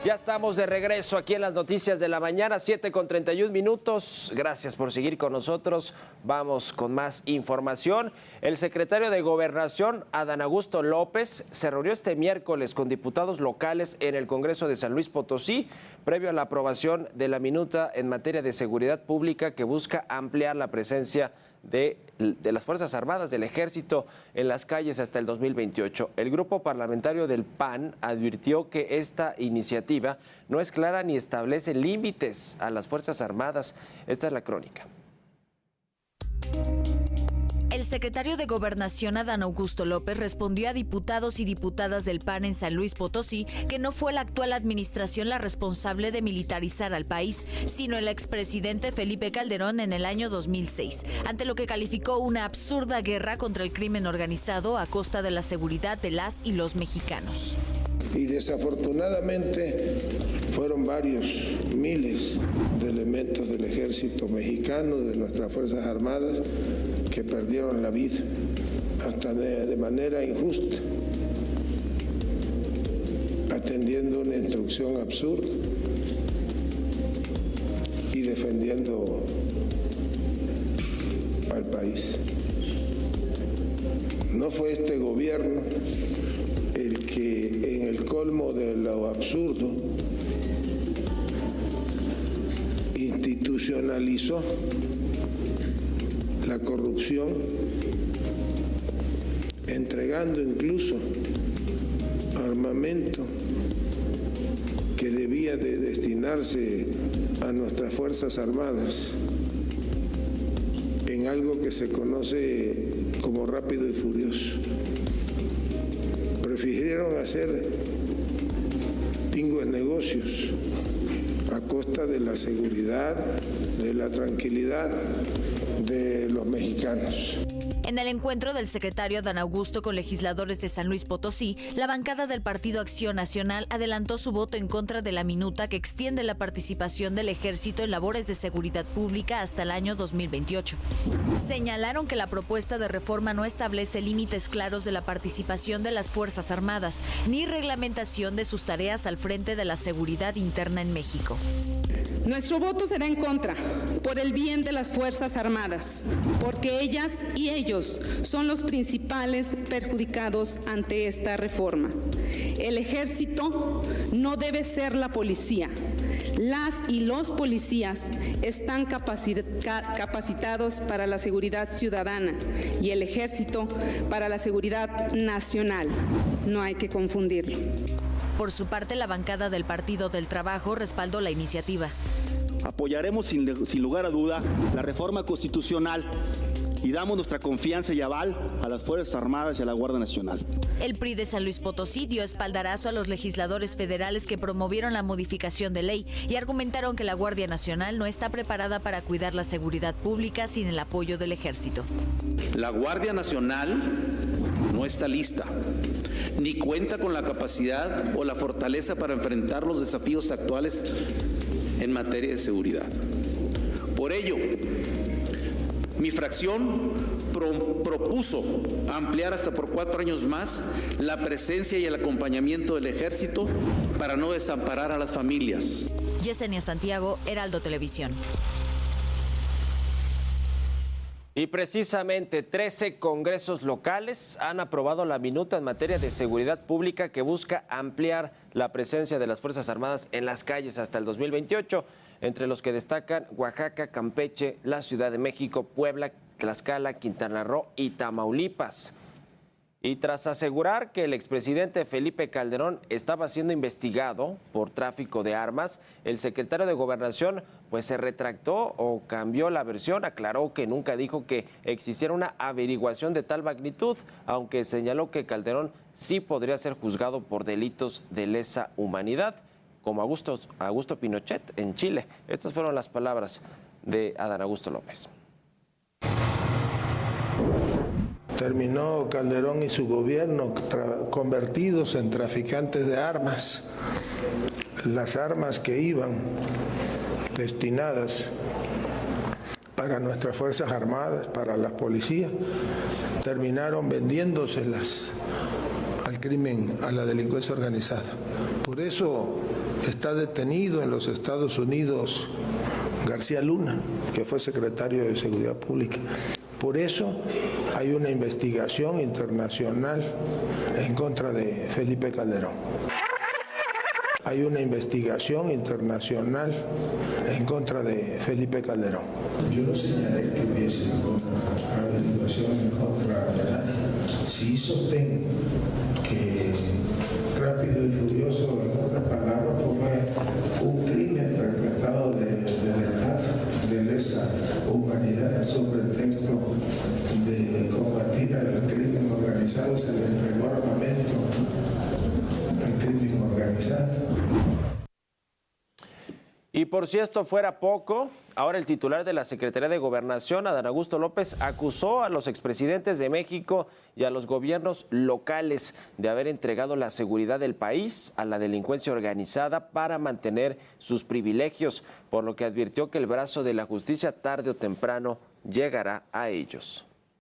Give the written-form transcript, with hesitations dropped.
Ya estamos de regreso aquí en las noticias de la mañana, 7:31. Gracias por seguir con nosotros. Vamos con más información. El secretario de Gobernación, Adán Augusto López, se reunió este miércoles con diputados locales en el Congreso de San Luis Potosí, previo a la aprobación de la minuta en materia de seguridad pública que busca ampliar la presencia de las Fuerzas Armadas, del Ejército en las calles hasta el 2028. El grupo parlamentario del PAN advirtió que esta iniciativa no es clara ni establece límites a las Fuerzas Armadas. Esta es la crónica. El secretario de Gobernación, Adán Augusto López, respondió a diputados y diputadas del PAN en San Luis Potosí que no fue la actual administración la responsable de militarizar al país, sino el expresidente Felipe Calderón en el año 2006, ante lo que calificó una absurda guerra contra el crimen organizado a costa de la seguridad de las y los mexicanos. Y desafortunadamente fueron varios miles de elementos del ejército mexicano, de nuestras Fuerzas Armadas, que perdieron la vida, hasta de manera injusta, atendiendo una instrucción absurda y defendiendo al país. No fue este gobierno el que, en el colmo de lo absurdo, institucionalizó la corrupción, entregando incluso armamento que debía de destinarse a nuestras Fuerzas Armadas en algo que se conoce como Rápido y Furioso. Prefirieron hacer pingües negocios a costa de la seguridad, de la tranquilidad de los mexicanos. En el encuentro del secretario Adán Augusto con legisladores de San Luis Potosí, la bancada del Partido Acción Nacional adelantó su voto en contra de la minuta que extiende la participación del Ejército en labores de seguridad pública hasta el año 2028. Señalaron que la propuesta de reforma no establece límites claros de la participación de las Fuerzas Armadas, ni reglamentación de sus tareas al frente de la seguridad interna en México. Nuestro voto será en contra, por el bien de las Fuerzas Armadas, porque ellas y ellos son los principales perjudicados ante esta reforma. El Ejército no debe ser la policía. Las y los policías están capacitados para la seguridad ciudadana y el Ejército para la seguridad nacional. No hay que confundirlo. Por su parte, la bancada del Partido del Trabajo respaldó la iniciativa. Apoyaremos sin lugar a duda la reforma constitucional y damos nuestra confianza y aval a las Fuerzas Armadas y a la Guardia Nacional. El PRI de San Luis Potosí dio espaldarazo a los legisladores federales que promovieron la modificación de ley y argumentaron que la Guardia Nacional no está preparada para cuidar la seguridad pública sin el apoyo del Ejército. La Guardia Nacional no está lista, ni cuenta con la capacidad o la fortaleza para enfrentar los desafíos actuales en materia de seguridad. Por ello, mi fracción propuso ampliar hasta por 4 años más la presencia y el acompañamiento del Ejército para no desamparar a las familias. Yesenia Santiago, Heraldo Televisión. Y precisamente 13 congresos locales han aprobado la minuta en materia de seguridad pública que busca ampliar la presencia de las Fuerzas Armadas en las calles hasta el 2028, entre los que destacan Oaxaca, Campeche, la Ciudad de México, Puebla, Tlaxcala, Quintana Roo y Tamaulipas. Y tras asegurar que el expresidente Felipe Calderón estaba siendo investigado por tráfico de armas, el secretario de Gobernación se retractó o cambió la versión, aclaró que nunca dijo que existiera una averiguación de tal magnitud, aunque señaló que Calderón sí podría ser juzgado por delitos de lesa humanidad, como Augusto Pinochet en Chile. Estas fueron las palabras de Adán Augusto López. Terminó Calderón y su gobierno convertidos en traficantes de armas. Las armas que iban destinadas para nuestras Fuerzas Armadas, para las policías, terminaron vendiéndoselas al crimen, a la delincuencia organizada. Por eso está detenido en los Estados Unidos García Luna, que fue secretario de Seguridad Pública. Por eso hay una investigación internacional en contra de Felipe Calderón. Hay una investigación internacional en contra de Felipe Calderón. Yo no señalé que hubiese una averiguación en contra de nadie. Sí sostengo que Rápido y Furioso, en otras palabras, fue un crimen perpetrado del Estado, de lesa humanidad, sobre el texto de combatir al crimen organizado. Se le entregó armamento al crimen organizado. Y por si esto fuera poco, ahora el titular de la Secretaría de Gobernación, Adán Augusto López, acusó a los expresidentes de México y a los gobiernos locales de haber entregado la seguridad del país a la delincuencia organizada para mantener sus privilegios, por lo que advirtió que el brazo de la justicia tarde o temprano llegará a ellos.